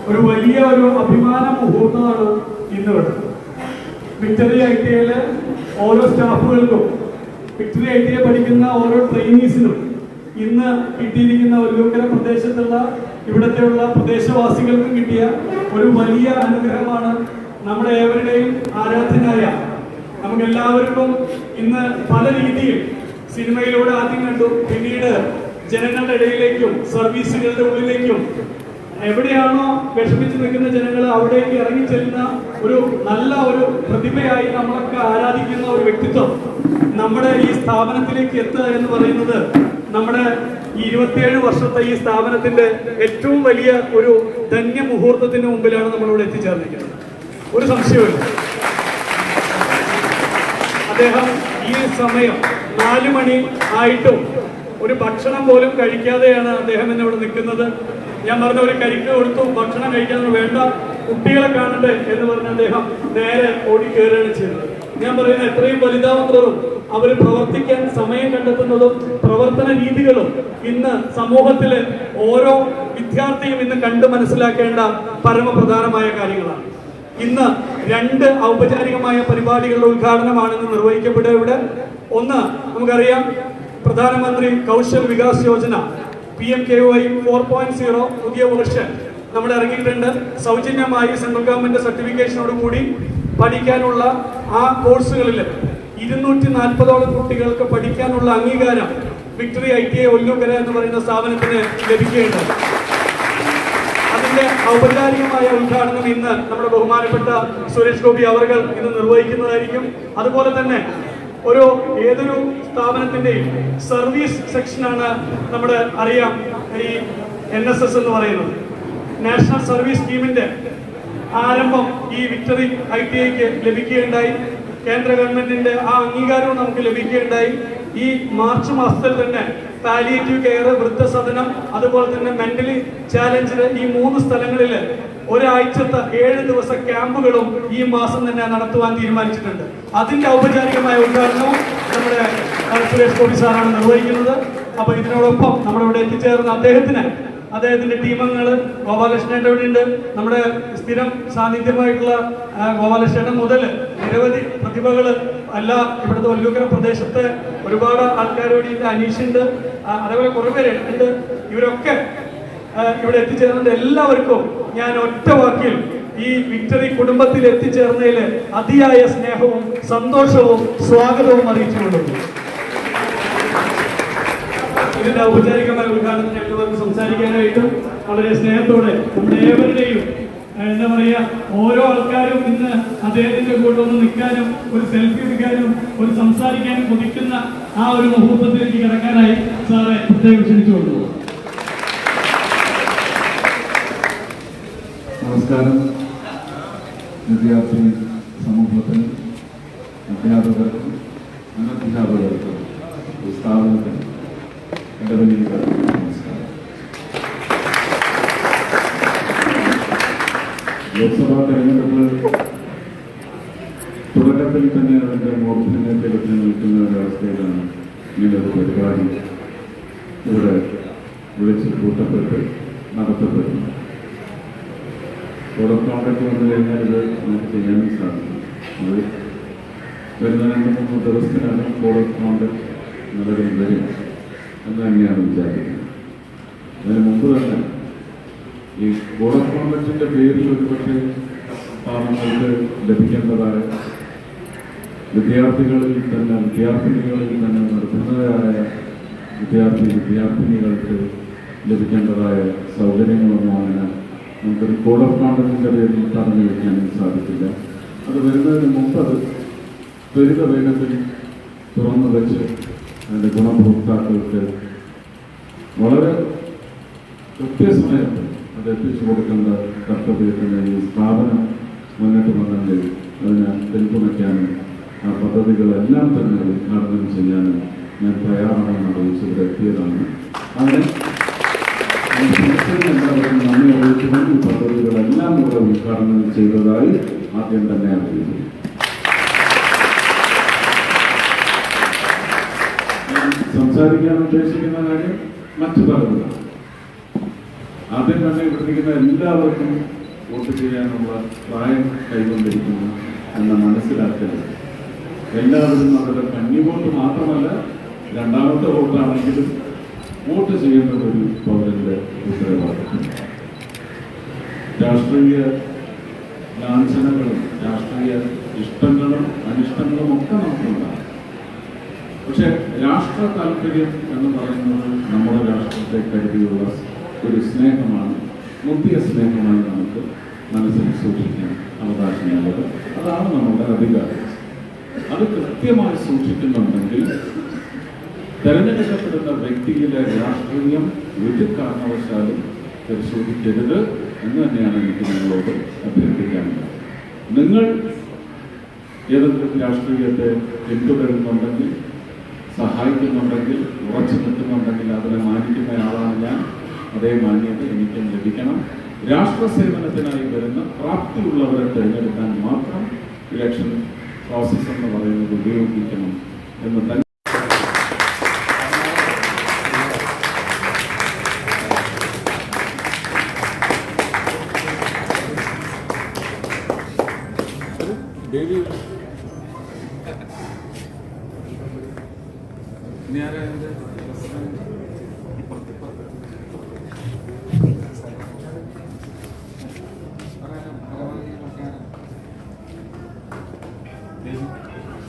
ഒരു വലിയ അഭിമാന മുഹൂർത്തമാണ് ഇന്നിവിടെ. വിക്ടറി ITIയിലെ ഓരോ സ്റ്റാഫുകൾക്കും, വിക്ടറി ITI പഠിക്കുന്ന ഓരോ ട്രെയിനീസിനും ഇന്ന് കിട്ടിയിരിക്കുന്ന ഒല്ലൂക്കര പ്രദേശത്തുള്ള ഇവിടത്തെയുള്ള പ്രദേശവാസികൾക്കും കിട്ടിയ ഒരു വലിയ അനുഗ്രഹമാണ്. നമ്മുടെ ഏവരുടെയും ആരാധനായ നമുക്കെല്ലാവർക്കും ഇന്ന് പല രീതിയിൽ സിനിമയിലൂടെ ആദ്യം കണ്ടു, പിന്നീട് ജനങ്ങളുടെ ഇടയിലേക്കും സർവീസുകളുടെ ഉള്ളിലേക്കും എവിടെയാണോ വിഷമിച്ച് നിൽക്കുന്ന ജനങ്ങൾ അവിടേക്ക് ഇറങ്ങിച്ചെല്ലുന്ന ഒരു നല്ല പ്രതിഭയായി നമ്മളൊക്കെ ആരാധിക്കുന്ന ഒരു വ്യക്തിത്വം നമ്മുടെ ഈ സ്ഥാപനത്തിലേക്ക് എത്തുക എന്ന് പറയുന്നത് നമ്മുടെ ഈ 27 വർഷത്തെ ഈ സ്ഥാപനത്തിന്റെ ഏറ്റവും വലിയ ഒരു ധന്യ മുഹൂർത്തത്തിന് മുമ്പിലാണ് നമ്മളിവിടെ എത്തിച്ചേർന്നിരിക്കുന്നത്. ഒരു സംശയമില്ല. അദ്ദേഹം ഈ സമയം 4 മണി ആയിട്ടും ഒരു ഭക്ഷണം പോലും കഴിക്കാതെയാണ് അദ്ദേഹം ഇവിടെ നിൽക്കുന്നത്. ഞാൻ പറഞ്ഞ ഒരു കരിക്ക് കൊടുത്തു, ഭക്ഷണം കഴിക്കാൻ വേണ്ട, കുട്ടികളെ കാണട്ടെ എന്ന് പറഞ്ഞ അദ്ദേഹം നേരെ ഓടിക്കയറുകയാണ് ചെയ്തത്. ഞാൻ പറയുന്നത് എത്രയും വലുതാവുന്നതും അവർ പ്രവർത്തിക്കാൻ സമയം കണ്ടെത്തുന്നതും പ്രവർത്തന രീതികളും ഇന്ന് സമൂഹത്തിലെ ഓരോ വിദ്യാർത്ഥിയും ഇന്ന് കണ്ടു മനസ്സിലാക്കേണ്ട പരമപ്രധാനമായ കാര്യങ്ങളാണ്. ഇന്ന് 2 ഔപചാരികമായ പരിപാടികളുടെ ഉദ്ഘാടനമാണ് ഇന്ന് നിർവഹിക്കപ്പെടുക ഇവിടെ. ഒന്ന്, നമുക്കറിയാം, പ്രധാനമന്ത്രി കൗശൽ വികാസ് യോജന PMKY 4.0 പുതിയ വേർഷൻ നമ്മുടെ ഇറങ്ങിയിട്ടുണ്ട്. സൗജന്യമായി സെൻട്രൽ ഗവൺമെന്റ് സർട്ടിഫിക്കേഷനോട് കൂടി പഠിക്കാനുള്ള ആ കോഴ്സുകളിൽ 240ഓളം കുട്ടികൾക്ക് പഠിക്കാനുള്ള അംഗീകാരം വിക്ടറി ITI ഒല്ലൂക്കര എന്ന് പറയുന്ന സ്ഥാപനത്തിന് ലഭിക്കുകയുണ്ടായി. അതിന്റെ ഔപചാരികമായ ഉദ്ഘാടനം ഇന്ന് നമ്മുടെ ബഹുമാനപ്പെട്ട സുരേഷ് ഗോപി അവർ ഇന്ന് നിർവഹിക്കുന്നതായിരിക്കും. അതുപോലെ തന്നെ ഏതൊരു സ്ഥാപനത്തിന്റെയും സർവീസ് സെക്ഷനാണ് നമ്മുടെ അറിയാം ഈ NSS എന്ന് പറയുന്നത്. നാഷണൽ സർവീസ് സ്കീമിന്റെ ആരംഭം ഈ വിക്ടറി ITIക്ക് ലഭിക്കുകയുണ്ടായി. കേന്ദ്ര ഗവൺമെന്റിന്റെ ആ അംഗീകാരവും നമുക്ക് ലഭിക്കുകയുണ്ടായി. ഈ മാർച്ച് മാസത്തിൽ തന്നെ പാലിയേറ്റീവ് കെയർ, വൃദ്ധസദനം, അതുപോലെ തന്നെ മെന്റലി ചാലഞ്ച് ഈ 3 സ്ഥലങ്ങളിൽ ഒരാഴ്ചത്തെ 7 ദിവസ ക്യാമ്പുകളും ഈ മാസം തന്നെ നടത്തുവാൻ തീരുമാനിച്ചിട്ടുണ്ട്. അതിന്റെ ഔപചാരികമായ ഉദ്ഘാടനവും നമ്മുടെ സുരേഷ് ഗോപി സാറാണ് നിർവഹിക്കുന്നത്. അപ്പൊ ഇതിനോടൊപ്പം നമ്മുടെ ഇവിടെ എത്തിച്ചേർന്ന അദ്ദേഹത്തിന്റെ ടീമംഗങ്ങള്, ഗോപാലകൃഷ്ണന്റെ ഇവിടെ ഉണ്ട്, നമ്മുടെ സ്ഥിരം സാന്നിധ്യമായിട്ടുള്ള ഗോപാലകൃഷ്ണൻ മുതൽ നിരവധി പ്രതിഭകള് ഇവിടുത്തെ ഒല്ലൂക്കര പ്രദേശത്തെ ഒരുപാട് ആൾക്കാരോട് അനീഷുണ്ട്, അതേപോലെ കുറെ പേരുണ്ട്. ഇവരൊക്കെ ഇവിടെ എത്തിച്ചേർന്നത് എല്ലാവർക്കും ഞാൻ ഒറ്റ വാക്കിൽ ഈ വിക്ടറി കുടുംബത്തിൽ എത്തിച്ചേർന്നതിൽ അതിയായ സ്നേഹവും സന്തോഷവും സ്വാഗതവും അറിയിച്ചുകൊള്ളുന്നു. ഇതിന്റെ ഔപചാരികമായ ഉദ്ഘാടനം ഞങ്ങൾക്ക് സംസാരിക്കാനായിട്ടും വളരെ സ്നേഹത്തോടെ നമ്മുടെ ഏവരുടെയും എന്താ പറയാ, ഓരോ ആൾക്കാരും ഇന്ന് അദ്ദേഹത്തിന്റെ കൂടെ ഒന്ന് നിൽക്കാനും ഒരു സെൽഫി എടുക്കാനും ഒരു സംസാരിക്കാനും കൊതിക്കുന്ന ആ ഒരു മുഹൂർത്തത്തിലേക്ക് കിടക്കാനായി സാറെ പ്രത്യേകം ക്ഷണിച്ചുകൊള്ളു. നമസ്കാരം. വിദ്യാർത്ഥി സമൂഹത്തിനും അധ്യാപകർക്കും അനധ്യാപകർക്കും സ്ഥാപനത്തിനും എൻ്റെ വലിയ നമസ്കാരം. ലോക്സഭാ തെരഞ്ഞെടുപ്പ് തുടക്കത്തിൽ തന്നെ അതിൻ്റെ മൂർധന്യത്തെ പറ്റി നിൽക്കുന്ന ഒരവസ്ഥയിലാണ് ഇങ്ങനൊരു പരിപാടി ഇവിടെ വിളിച്ച് കൂട്ടപ്പെട്ട് നടത്തപ്പെട്ടു. കോഡ് ഓഫ് കോണ്ടക്ട് വന്നു കഴിഞ്ഞാൽ ഇത് നമുക്ക് ചെയ്യാനും സാധിക്കും. അത് വരുന്ന 2-3 ദിവസത്തിനകം കോഡ് ഓഫ് കോണ്ടക്ട് നിലവിൽ വരും എന്ന് തന്നെയാണ് വിചാരിക്കുന്നത്. അതിന് മുമ്പ് തന്നെ ഈ കോഡ് ഓഫ് കോണ്ടക്റ്റിന്റെ പേരിൽ ഒരുപക്ഷെ പാവങ്ങൾക്ക് ലഭിക്കേണ്ടതായ വിദ്യാർത്ഥിനികളിൽ തന്നെ നിർബന്ധരായ വിദ്യാർത്ഥിനികൾക്ക് ലഭിക്കേണ്ടതായ സൗകര്യങ്ങളൊന്നും അങ്ങനെ നമുക്കൊരു കോഡ് ഓഫ് കോണ്ടക്റ്റിന്റെ പേരിൽ പറഞ്ഞു വയ്ക്കാനും സാധിക്കില്ല. അത് വരുന്നതിന് മുമ്പ് അത് ത്വരിത വേഗത്തിൽ തുറന്നു വെച്ച് അതിൻ്റെ ഗുണഭോക്താക്കൾക്ക് വളരെ കൃത്യസമയത്ത് അത് എത്തിച്ചു കൊടുക്കേണ്ട കർത്തവ്യത്തിന് ഈ സ്ഥാപനം മുന്നിട്ട് വന്നെങ്കിൽ അതിനെ പിന്തുണയ്ക്കാനും ആ പദ്ധതികളെല്ലാം തന്നെ ഉദ്ഘാടനം ചെയ്യാനും ഞാൻ തയ്യാറാണെന്ന് അറിയിച്ച് ഇവിടെ എത്തിയതാണ്. അതിന് എല്ലാവരും നന്ദി അറിയിച്ചുകൊണ്ട് ഈ പദ്ധതികളെല്ലാം ഇവിടെ ഉദ്ഘാടനം ചെയ്തതായി ആദ്യം തന്നെ അറിയുന്നു. സംസാരിക്കാൻ ഉദ്ദേശിക്കുന്ന കാര്യം മറ്റു പലതും ആദ്യം തന്നെ ഇവിടെയിരിക്കുന്ന എല്ലാവർക്കും വോട്ട് ചെയ്യാനുള്ള പ്രായം കൈകൊണ്ടിരിക്കുന്നു എന്ന് മനസ്സിലാക്കരുത്. എല്ലാവരും അവരുടെ കന്നി വോട്ട് മാത്രമല്ല, രണ്ടാമത്തെ വോട്ടാണെങ്കിലും വോട്ട് ചെയ്യേണ്ടത് ഒരു പൗരന്റെ ഉത്തരവാദിത്വം. രാഷ്ട്രീയ ലാഞ്ചനകളും രാഷ്ട്രീയ ഇഷ്ടങ്ങളും അനിഷ്ടങ്ങളും ഒക്കെ നമുക്കുണ്ടാകും. പക്ഷെ രാഷ്ട്ര താല്പര്യം എന്ന് പറയുന്നത് നമ്മുടെ രാഷ്ട്രത്തെ കരുതിയുള്ള ഒരു സ്നേഹമാണ്, മുന്തിയ സ്നേഹമായി നമുക്ക് മനസ്സിൽ സൂക്ഷിക്കാൻ അവകാശമുള്ളത്. അതാണ് നമ്മുടെ അധികാരം. അത് കൃത്യമായി സൂക്ഷിക്കുന്നുണ്ടെങ്കിൽ തെരഞ്ഞെടുക്കപ്പെടുന്ന വ്യക്തിയിലെ രാഷ്ട്രീയം ഒരു കാരണവശാലും പരിശോധിക്കരുത് എന്ന് തന്നെയാണ് എനിക്ക് നിങ്ങളോട് അഭ്യർത്ഥിക്കാനുള്ളത്. നിങ്ങൾ ഏതെങ്കിലും രാഷ്ട്രീയത്തെ പിന്തുടരുന്നുണ്ടെങ്കിൽ, സഹായിക്കുന്നുണ്ടെങ്കിൽ, ഉറച്ചു നിൽക്കുന്നുണ്ടെങ്കിൽ അതിനെ മാനിക്കുന്ന ആളാണ് ഞാൻ. അതേ മാന്യത എനിക്കും ലഭിക്കണം. രാഷ്ട്ര സേവനത്തിനായി വരുന്ന പ്രാപ്തിയുള്ളവരെ തിരഞ്ഞെടുക്കാൻ മാത്രം ഇലക്ഷൻ പ്രോസസ് എന്ന് പറയുന്നത് ഉപയോഗിക്കണം എന്ന് തന്നെ.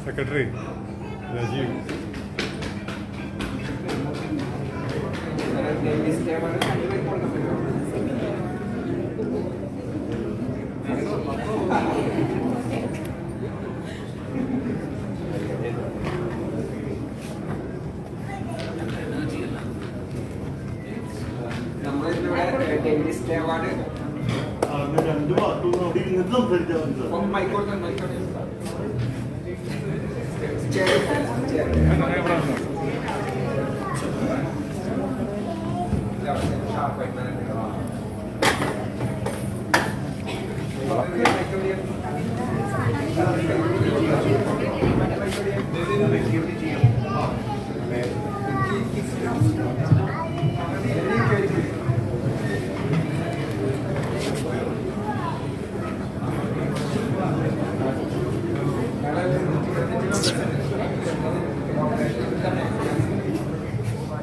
സെക്രട്ടറി രാജീവ്. രണ്ടു ഭാഗത്തും അവിടെ ഇരുന്നിട്ട് സംസാരിച്ചാൽ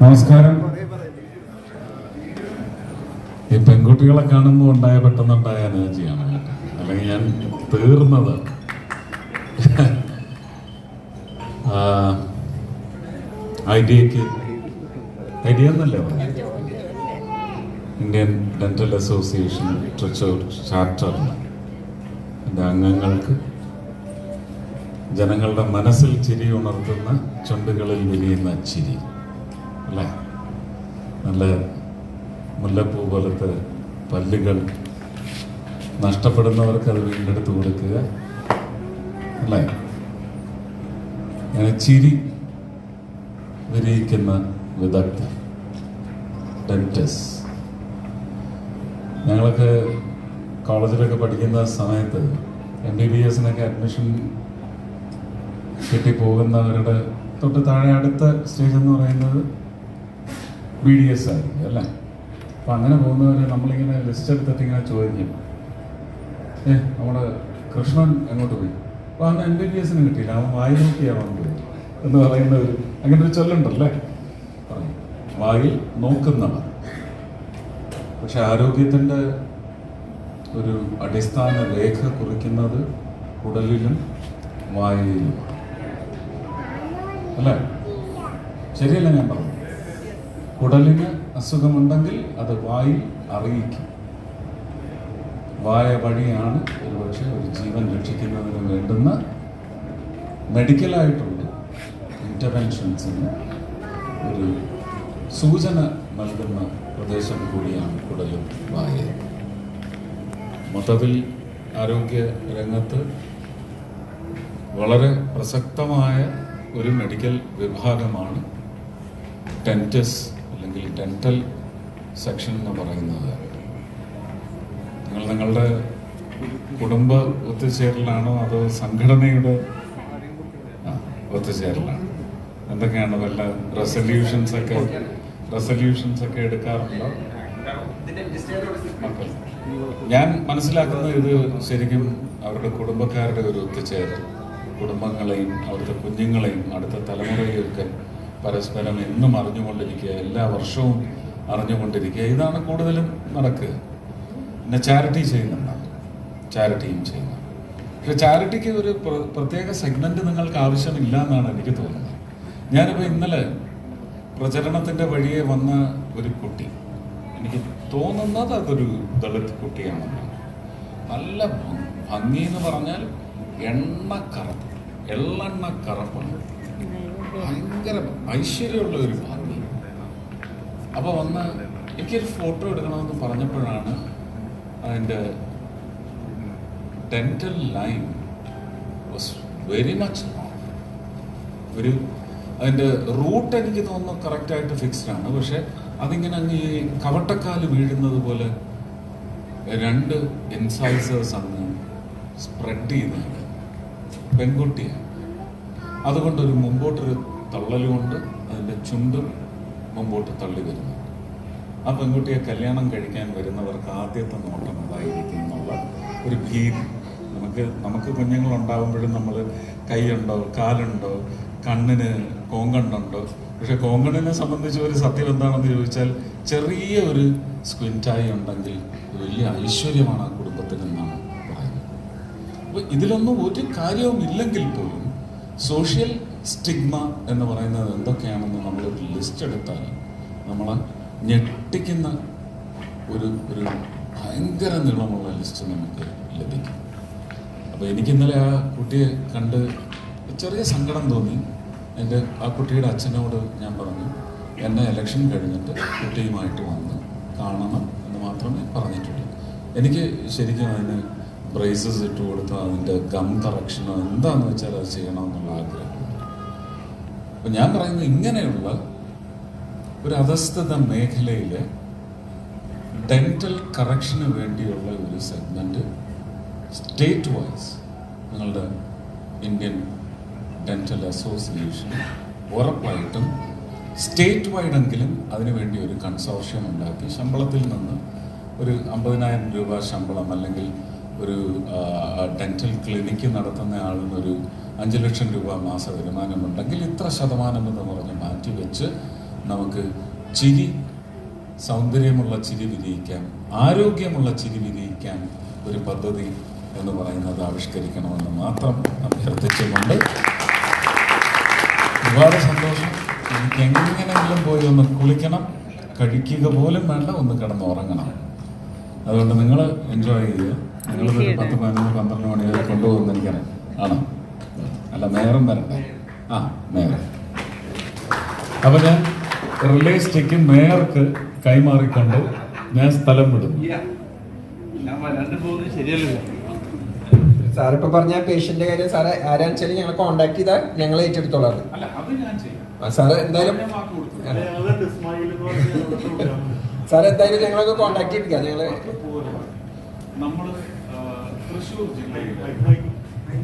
നമസ്കാരം. ഈ പെൺകുട്ടികളെ കാണുമ്പോൾ ഉണ്ടായ പെട്ടെന്നുണ്ടായ എനർജിയാണ്, അല്ലെങ്കിൽ ഞാൻ തീർന്നത്. ഐഡിയ എന്നല്ലേ പറഞ്ഞത്, ഇന്ത്യൻ ഡെന്റൽ അസോസിയേഷൻ തൃശ്ശൂർ ചാപ്റ്ററിന് എൻ്റെ അംഗങ്ങൾക്ക് ജനങ്ങളുടെ മനസ്സിൽ ചിരി ഉണർത്തുന്ന ചുണ്ടുകളിൽ വിരിയുന്ന ചിരി അല്ലേ, നല്ല മുല്ലപ്പൂ പോലത്തെ പല്ലുകൾ നഷ്ടപ്പെടുന്നവർക്ക് അത് വീണ്ടെടുത്ത് കൊടുക്കുക അല്ലേ, അങ്ങനെ ചിരി വിരിയിക്കുന്ന വിദഗ്ധ ഡെന്റിസ്റ്റ്. ഞങ്ങളൊക്കെ കോളേജിലൊക്കെ പഠിക്കുന്ന സമയത്ത് MBBS-നൊക്കെ അഡ്മിഷൻ കിട്ടിപ്പോകുന്നവരുടെ തൊട്ട് താഴെ അടുത്ത സ്റ്റേജ് എന്ന് പറയുന്നത് BDS ആയിരിക്കും അല്ലേ. അപ്പം അങ്ങനെ പോകുന്നവർ നമ്മളിങ്ങനെ ലിസ്റ്റ് എടുത്തിട്ട് ഇങ്ങനെ ചോദിക്കും, നമ്മുടെ കൃഷ്ണൻ എങ്ങോട്ട് പോയി, അപ്പോൾ അന്ന് MBBS-ന് കിട്ടിയില്ല, അവൻ വായി നോക്കിയാണ് പോയി എന്ന് പറയുന്നവർ, അങ്ങനെ ഒരു ചൊല്ലുണ്ടല്ലേ, പറയും വായിൽ നോക്കുന്നവർ. പക്ഷെ ആരോഗ്യത്തിൻ്റെ ഒരു അടിസ്ഥാന രേഖ കുറിക്കുന്നത് കുടലിലും വായയിലും അല്ലേ, ശരിയല്ല ഞാൻ പറഞ്ഞു. കുടലിന് അസുഖമുണ്ടെങ്കിൽ അത് വായിൽ അറിയിക്കും. വായ വഴിയാണ് ഒരുപക്ഷെ ഒരു ജീവൻ രക്ഷിക്കുന്നതിന് വേണ്ടുന്ന മെഡിക്കലായിട്ടുള്ള ഇൻ്റർവെൻഷൻസിന് ഒരു സൂചന നൽകുന്ന പ്രദേശം കൂടിയാണ് കുടലും വായയും. മൊത്തത്തിൽ ആരോഗ്യ രംഗത്ത് വളരെ ഒരു മെഡിക്കൽ വിഭാഗമാണ് ഡെന്റിസ്റ്റ് അല്ലെങ്കിൽ ഡെന്റൽ സെക്ഷൻ എന്ന് പറയുന്നത്. നിങ്ങളുടെ കുടുംബ ഒത്തുചേരലാണോ അതോ സംഘടനയുടെ ഒത്തുചേരലാണ്? എന്തൊക്കെയാണ് വല്ല റെസൊല്യൂഷൻസ് ഒക്കെ എടുക്കാറുണ്ടോ? മക്കൾ. ഞാൻ മനസ്സിലാക്കുന്നത് ഇത് ശരിക്കും അവരുടെ കുടുംബക്കാരുടെ ഒരു ഒത്തുചേരൽ, കുടുംബങ്ങളെയും അവിടുത്തെ കുഞ്ഞുങ്ങളെയും അടുത്ത തലമുറയെയൊക്കെ പരസ്പരം എന്നും അറിഞ്ഞുകൊണ്ടിരിക്കുക, എല്ലാ വർഷവും അറിഞ്ഞുകൊണ്ടിരിക്കുക, ഇതാണ് കൂടുതലും നടക്കുക. പിന്നെ ചാരിറ്റി ചെയ്യുന്നുണ്ടാവും, ചാരിറ്റിയും ചെയ്യുന്നു. പക്ഷെ ചാരിറ്റിക്ക് ഒരു പ്രത്യേക സെഗ്മെന്റ് നിങ്ങൾക്ക് ആവശ്യമില്ല എന്നാണ് എനിക്ക് തോന്നുന്നത്. ഞാനിപ്പോൾ ഇന്നലെ പ്രചരണത്തിൻ്റെ വഴിയെ വന്ന ഒരു കുട്ടി, എനിക്ക് തോന്നുന്നത് അതൊരു ദളിത് കുട്ടിയാണെന്ന്. നല്ല ഭംഗി എന്ന് പറഞ്ഞാൽ എള്ളെണ്ണക്കറപ്പാണ്, ഭയങ്കര ഐശ്വര്യമുള്ള ഒരു ഭംഗി. അപ്പോൾ വന്ന് എനിക്കൊരു ഫോട്ടോ എടുക്കണമെന്ന് പറഞ്ഞപ്പോഴാണ് അതിൻ്റെ dental line was very much ഒരു അതിൻ്റെ റൂട്ട് എനിക്ക് തോന്നുന്നു കറക്റ്റായിട്ട് ഫിക്സ്ഡ് ആണ്. പക്ഷെ അതിങ്ങനെ അങ്ങ് ഈ കവട്ടക്കാല് വീഴുന്നത് പോലെ 2 ഇൻസൈസേഴ്സ് അങ്ങ് സ്പ്രെഡ് ചെയ്യുന്നുണ്ട്. പെൺകുട്ടിയാണ്, അതുകൊണ്ടൊരു മുമ്പോട്ടൊരു തള്ളലുകൊണ്ട് അതിൻ്റെ ചുണ്ടും മുമ്പോട്ട് തള്ളി വരുന്നു. ആ പെൺകുട്ടിയെ കല്യാണം കഴിക്കാൻ വരുന്നവർക്ക് ആദ്യത്തെ നോട്ടം അതായിരിക്കും എന്നുള്ള ഒരു ഭീതി. നമുക്ക് കുഞ്ഞുങ്ങളുണ്ടാകുമ്പോഴും നമ്മൾ കൈയുണ്ടോ കാലുണ്ടോ കണ്ണിന് കോങ്കണ്ണുണ്ടോ, പക്ഷെ കോങ്കണ്ണിനെ സംബന്ധിച്ച് ഒരു സത്യം എന്താണെന്ന് ചോദിച്ചാൽ ചെറിയ ഒരു സ്ക്വിൻറ്റായി ഉണ്ടെങ്കിൽ വലിയ ഐശ്വര്യമാണ് ആ കുടുംബത്തിനെന്നാണ് പറയുന്നത്. അപ്പോൾ ഇതിലൊന്നും ഒരു കാര്യവും ഇല്ലെങ്കിൽ പോലും സോഷ്യൽ സ്റ്റിഗ്മ എന്ന് പറയുന്നത് എന്തൊക്കെയാണെന്ന് നമ്മളൊരു ലിസ്റ്റ് എടുത്താൽ നമ്മളെ ഞെട്ടിക്കുന്ന ഒരു ഭയങ്കര നീളമുള്ള ലിസ്റ്റ് നമുക്ക് ലഭിക്കും. അപ്പോൾ എനിക്കിന്നലെ ആ കുട്ടിയെ കണ്ട് ചെറിയ സങ്കടം തോന്നി. ആ കുട്ടിയുടെ അച്ഛനോട് ഞാൻ പറഞ്ഞു, എന്നെ ഇലക്ഷൻ കഴിഞ്ഞിട്ട് കുട്ടിയുമായിട്ട് വന്ന് കാണണം എന്ന് മാത്രമേ പറഞ്ഞിട്ടുള്ളൂ. എനിക്ക് ശരിക്കും അതിന് ബ്രേസസ് ഇട്ട് കൊടുത്തോ അതിൻ്റെ ഗം കറക്ഷനോ എന്താണെന്ന് വെച്ചാൽ അത് ചെയ്യണമെന്നുള്ള ആഗ്രഹമുണ്ട്. അപ്പം ഞാൻ പറയുന്നത് ഇങ്ങനെയുള്ള ഒരു അധസ്ഥിത മേഖലയിലെ ഡെന്റൽ കറക്ഷന് വേണ്ടിയുള്ള ഒരു സെഗ്മെൻറ്റ് സ്റ്റേറ്റ് വൈസ് നിങ്ങളുടെ ഇന്ത്യൻ ഡെന്റൽ അസോസിയേഷൻ ഉറപ്പായിട്ടും സ്റ്റേറ്റ് വൈഡെങ്കിലും അതിനുവേണ്ടി ഒരു കൺസോർഷ്യം ഉണ്ടാക്കി ശമ്പളത്തിൽ നിന്ന് ഒരു 50,000 രൂപ ശമ്പളം അല്ലെങ്കിൽ ഒരു ഡെന്റൽ ക്ലിനിക്ക് നടത്തുന്ന ആളിനൊരു 5 ലക്ഷം രൂപ മാസ വരുമാനമുണ്ടെങ്കിൽ ഇത്ര ശതമാനം എന്ന് പറഞ്ഞ് മാറ്റിവെച്ച് നമുക്ക് സൗന്ദര്യമുള്ള ചിരി വിരിയിക്കാൻ, ആരോഗ്യമുള്ള ചിരി വിരിയിക്കാൻ ഒരു പദ്ധതി എന്ന് പറയുന്നത് ആവിഷ്കരിക്കണമെന്ന് മാത്രം അഭ്യർത്ഥിച്ചുകൊണ്ട് ഒരുപാട് സന്തോഷം. എനിക്ക് എങ്ങനെയെങ്കിലും പോയി ഒന്ന് കുളിക്കണം, കഴിക്കുക പോലും വേണ്ട, ഒന്ന് കിടന്ന് ഉറങ്ങണം. അതുകൊണ്ട് നിങ്ങൾ എൻജോയ് ചെയ്യുക. നിങ്ങളിതൊരു 10, 11, 12 മണി വരെ കൊണ്ടുപോകുന്ന എനിക്കറിയാം. ആണോ? അല്ല, മേയറും വരണ്ടേ? ആ, മേയർ. അപ്പം ഞാൻ റിലേ സ്റ്റിക്ക് മേയർക്ക് കൈമാറിക്കൊണ്ട് ഞാൻ സ്ഥലം വിടും. സാറിപ്പോ പറഞ്ഞ പേഷ്യന്റെ കാര്യം സാറ് ആരാന്ന് വെച്ചാൽ ഞങ്ങളെ കോണ്ടാക്ട് ചെയ്താൽ ഞങ്ങൾ ഏറ്റെടുത്തോളാം. സാറ് എന്തായാലും ഞങ്ങളൊക്കെ കോണ്ടാക്ട് ചെയ്യിപ്പിക്കാം. ഞങ്ങള് നമ്മൾ തൃശ്ശൂർ ജില്ലയിൽ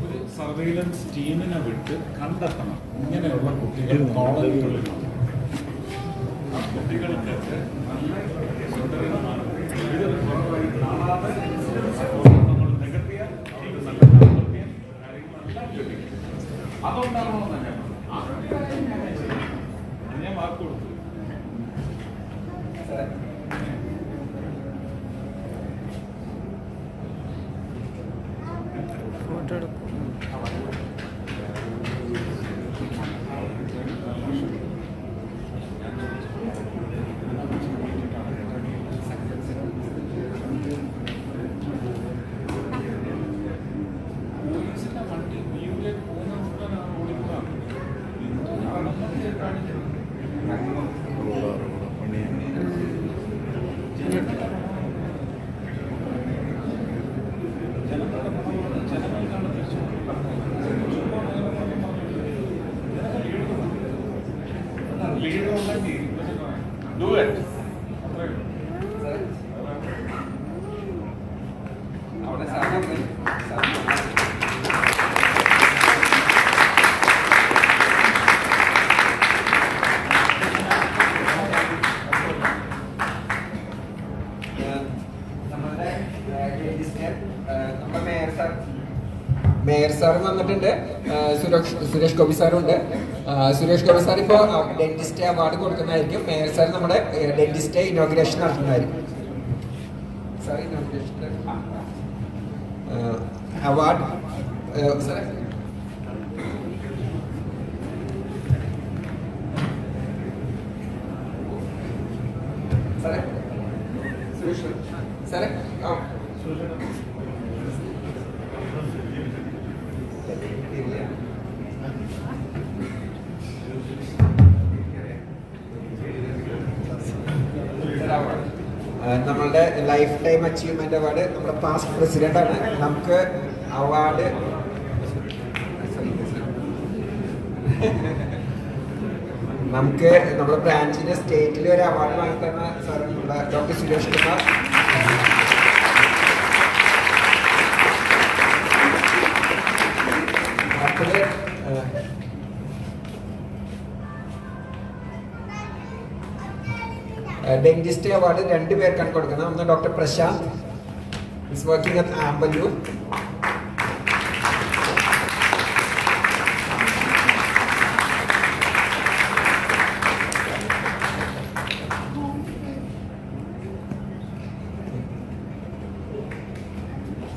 ഒരു സർവൈലൻസ് ടീമിനെ വിട്ട് കണ്ടെത്തണം ഇങ്ങനെയുള്ള കുട്ടികൾ കോളനികളിലുണ്ട്. ആ കുട്ടികൾക്കൊക്കെ നല്ല സുന്ദരമാണ്. ഇത് കാണാതെ നമ്മൾ നികത്തിയാൽ അവർക്ക് നല്ല താല്പര്യം കാര്യങ്ങളെല്ലാം ലഭിക്കും. അതുകൊണ്ടാണെന്ന് ഞാൻ വാക്ക് കൊടുത്തു. പിന്നെ നമ്മുടെ മേയർ സാർ വന്നിട്ടുണ്ട്, സുരേഷ് ഗോപി സാറുണ്ട്. സുരേഷ് ഗോപി സാർ ഇപ്പോൾ ഡെന്റിസ്റ്റ് അവാർഡ് കൊടുക്കുന്നതായിരിക്കും. മേയർ സാർ നമ്മുടെ ഡെന്റിസ്റ്റ് ഇനോഗ്രേഷൻ നടത്തുന്നതായിരിക്കും. സാർ ഇനോഗ്രേഷൻ അവാർഡ് സാർ സാറേ സുരേഷ് സാറേ നമ്മളുടെ ലൈഫ് ടൈം അച്ചീവ്മെന്റ് അവാർഡ് നമ്മുടെ പാസ്റ്റ് പ്രസിഡന്റ് ആണ്. നമുക്ക് അവാർഡ് നമുക്ക് നമ്മുടെ ബ്രാഞ്ചിന്റെ സ്റ്റേറ്റിൽ ഒരു അവാർഡ് വാങ്ങി തന്ന സാർ നമ്മുടെ doctor Suresh Kumar. Dentist award 2 പേർക്കാണ് കൊടുക്കുന്നത്. ഒന്ന് doctor Prashanth, is working at Amballoor.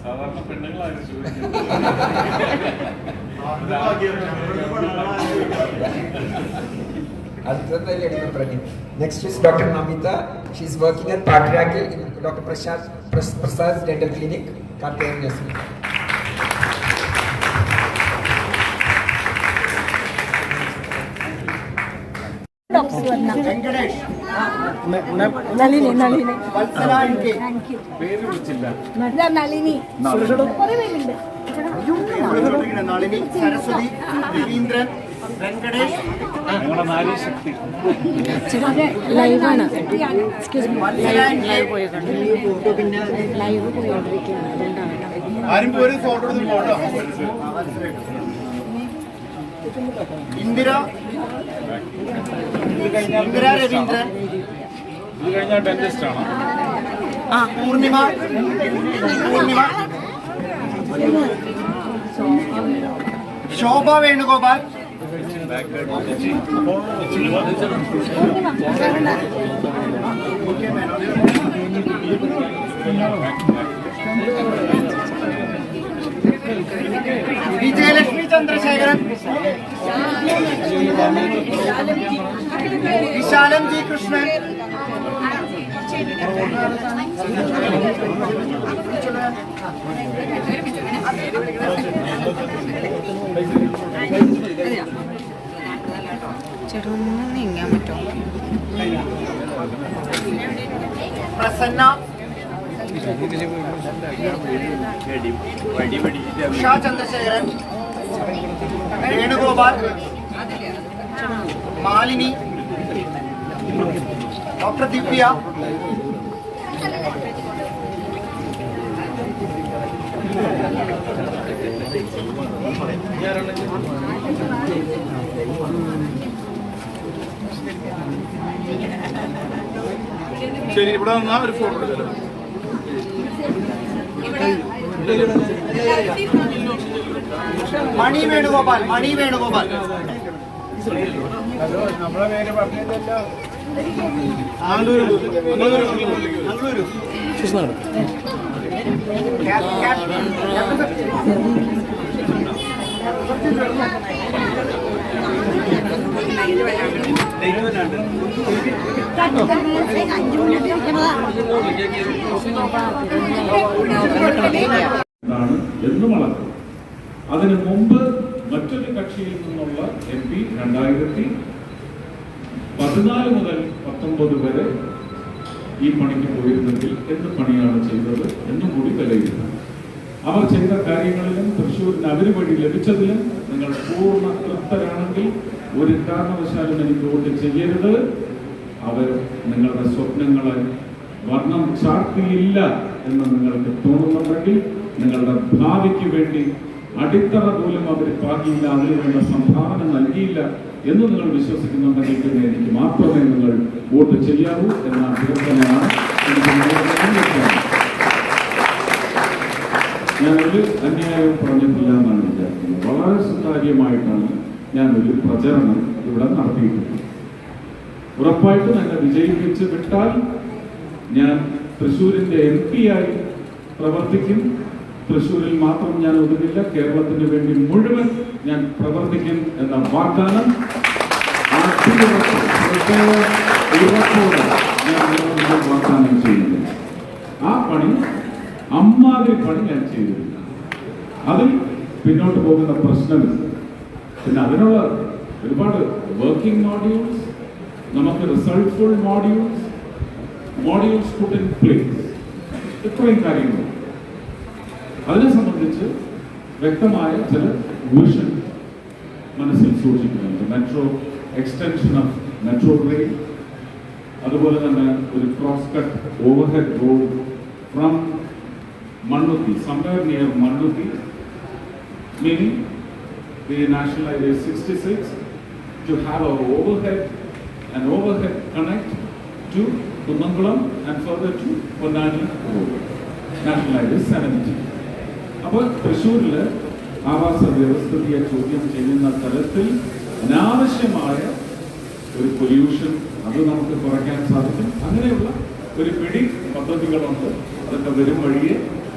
സാധാരണ പെണ്ണുങ്ങളായിരുന്നു Next is Dr. Namita. She is working at Patriarchal in Dr. Prasad's Dental Clinic, Kartayam Nursing. Nalini Nalini, Saraswathi, Ravindran, Venkatesh, ലൈവാണ്. ലൈവ് പോയോണ്ടിരിക്കുകയാണ്. ഇന്ദിര രവീന്ദ്രൻ, ഡെന്റിസ്റ്റ് ആണോ? പൂർണിമ, ശോഭ വേണുഗോപാൽ, വിജയലക്ഷ്മി ചന്ദ്രശേഖരൻ, വിശാലം ജി കൃഷ്ണൻ, ചെറുന്ന് നീങ്ങാൻ പറ്റുമോ? പ്രസന്ന, ഉഷാ ചന്ദ്രശേഖരൻ, വേണുഗോപാൽ, മാലിനി, ഡോക്ടർ ദിവ്യ, ശരി, ഇവിടെ വന്നാ ഒരു ഫോട്ടോ എടുത്തല്ലോ. മണി വേണുഗോപാൽ, നമ്മളെ പേര് പറഞ്ഞില്ലല്ലോ. എന്നും അളക്കും. അതിനു മുമ്പ് മറ്റൊരു കക്ഷിയിൽ നിന്നുള്ള MP 2014 മുതൽ 19 വരെ ഈ പണിക്ക് പോയിരുന്നെങ്കിൽ എന്ത് പണിയാണ് ചെയ്തത് എന്നും കൂടി വിലയിരുത്തണം. അവർ ചെയ്ത കാര്യങ്ങളിലും തൃശ്ശൂരിന് അവര് വഴി ലഭിച്ചതിലും നിങ്ങൾ പൂർണ്ണ തൃപ്തരാണെങ്കിൽ ഒരു കാരണവശാലും എനിക്ക് വോട്ട് ചെയ്യരുത്. അവർ നിങ്ങളുടെ സ്വപ്നങ്ങളെ വർണ്ണം ചാർത്തിയില്ല എന്ന് നിങ്ങൾക്ക് തോന്നുന്നുണ്ടെങ്കിൽ നിങ്ങളുടെ ഭാവിക്ക് വേണ്ടി അടിത്തറ പോലും അവർ പാകിയില്ല, അതിന് വേണ്ട സംഭാവന നൽകിയില്ല എന്ന് നിങ്ങൾ വിശ്വസിക്കുന്നുണ്ടെങ്കിൽ പിന്നെ എനിക്ക് മാത്രമേ നിങ്ങൾ വോട്ട് ചെയ്യാവൂ എന്ന അഭ്യർത്ഥനയാണ് എനിക്ക് ഞാനൊരു അന്യായവും പറഞ്ഞിട്ടില്ല എന്നാണ് വിചാരിക്കുന്നത്. വളരെ സുതാര്യമായിട്ടാണ് ഞാനൊരു പ്രചരണം ഇവിടെ നടത്തിയിട്ടുള്ളത്. ഉറപ്പായിട്ടും എന്നെ വിജയിപ്പിച്ച് വിട്ടാൽ ഞാൻ തൃശ്ശൂരിന്റെ MP ആയി പ്രവർത്തിക്കും. തൃശ്ശൂരിൽ മാത്രം ഞാൻ ഒതുങ്ങില്ല, കേരളത്തിന് വേണ്ടി മുഴുവൻ ഞാൻ പ്രവർത്തിക്കും എന്ന വാഗ്ദാനം ഉറപ്പോടെ ഞാൻ വാഗ്ദാനം ചെയ്യുന്നു. ആ പണി അമ്മാതിരി പണി ഞാൻ ചെയ്തിട്ടില്ല. അതിൽ പിന്നോട്ട് പോകുന്ന പ്രശ്നമില്ല. പിന്നെ അതിനുള്ള ഒരുപാട് വർക്കിംഗ് മോഡ്യൂൾസ്, നമുക്ക് resultful modules put in place, ഇത്രയും കാര്യങ്ങൾ. അതിനെ സംബന്ധിച്ച് വ്യക്തമായ ചില വിഷൻ മനസ്സിൽ സൂക്ഷിക്കുന്നുണ്ട്. Metro extension of metro rail, അതുപോലെ തന്നെ ഒരു cross cut overhead road from Manduthi, somewhere near Manduthi, meaning the National Highway 66, to have our overhead connect to Kumangalam and further to Ponnani Road, National Highway 70. അപ്പോൾ തൃശ്ശൂരിൽ ആവാസ വ്യവസ്ഥയെ ചോദ്യം ചെയ്യുന്ന തരത്തിൽ അനാവശ്യമായ ഒരു പൊല്യൂഷൻ അത് നമുക്ക് കുറയ്ക്കാൻ സാധിക്കും. അങ്ങനെയുള്ള ഒരു പിടി പദ്ധതികളുണ്ട്. അതൊക്കെ വരും വഴിയെ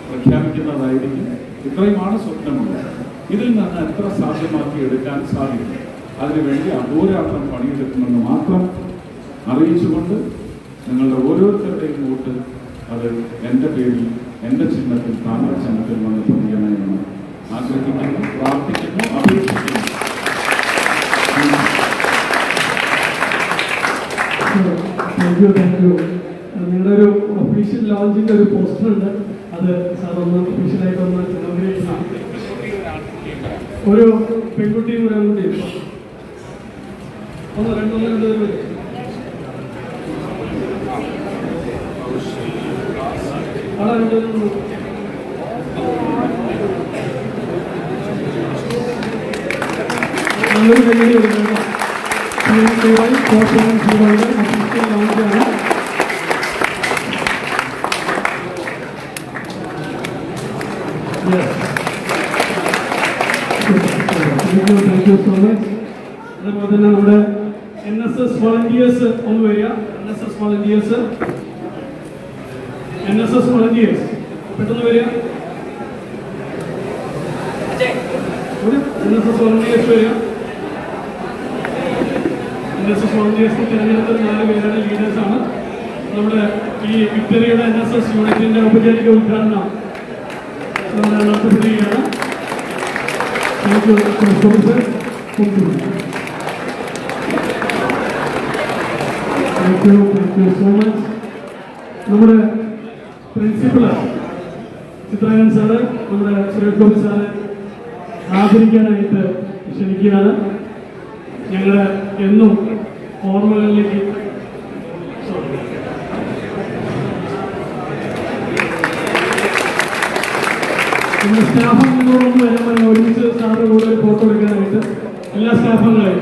പ്രഖ്യാപിക്കുന്നതായിരിക്കും. ഇത്രയുമാണ് സ്വപ്നമുള്ളത്. ഇതിൽ നിന്ന് എത്ര സാധ്യമാക്കി എടുക്കാൻ സാധിക്കും, അതിനുവേണ്ടി അഹോരാത്രം പണിയെടുക്കുമെന്ന് മാത്രം അറിയിച്ചുകൊണ്ട് നിങ്ങളുടെ ഓരോരുത്തരുടെയും വോട്ട് അത് എൻ്റെ പേരിൽ, എൻ്റെ ചിഹ്നത്തിൽ, താമര ചിഹ്നത്തിൽ വന്ന് പതിയണമെന്ന് ആഗ്രഹിക്കുന്നു, പ്രാർത്ഥിക്കുന്നു, അപേക്ഷിക്കുന്നു. Thank you. നിങ്ങളുടെ ഒരു ഒഫീഷ്യൽ ലോഞ്ചിന്റെ ഒരു പോസ്റ്റർ ഉണ്ട്, അത് സാർ ഒന്ന് ഒഫീഷ്യലായിട്ട് ഒന്ന് ഒരു പെൺകുട്ടിയും ഒരു ആൺകുട്ടിയും ഒന്ന് രണ്ട് പേര് ആളെ രണ്ടുപേരും നല്ലൊരു കൈയ്യടി കൊടുക്കണം. ഒഫീഷ്യൽ ലോഞ്ചാണ്. Thank you so much. അതുപോലെ തന്നെ നമ്മുടെ NSS വോളണ്ടിയേഴ്സ് ഒന്ന് വരിക. NSS വോളണ്ടിയേഴ്സ് പെട്ടെന്ന് വരിക. NSS വോളണ്ടിയേഴ്സ് വരിക. NSS വോളണ്ടിയേഴ്സ് തിരഞ്ഞെടുത്ത 4 പേരുടെ ലീഡേഴ്സാണ്. നമ്മുടെ ഈ വിക്ടറിയുടെ NSS യൂണിറ്റിന്റെ ഔപചാരിക ഉദ്ഘാടനം നടത്തപ്പെടുകയാണ്. Thank you sir. Thank you so much. നമ്മുടെ പ്രിൻസിപ്പള് ചിത്രായൻ സാറ്, നമ്മുടെ സുരേഷ് ഗോപി സാറ് ആദരിക്കാനായിട്ട് ക്ഷണിക്കുകയാണ്. ഞങ്ങൾ എന്നും ഓർമ്മകളിലേക്ക് നമ്മുടെ സ്റ്റാഫംഗങ്ങളോടൊന്നും വരാൻ ഒരുമിച്ച് സാറിന്റെ കൂടെ ഫോട്ടോ എടുക്കാനായിട്ട് എല്ലാ സ്റ്റാഫംഗങ്ങളും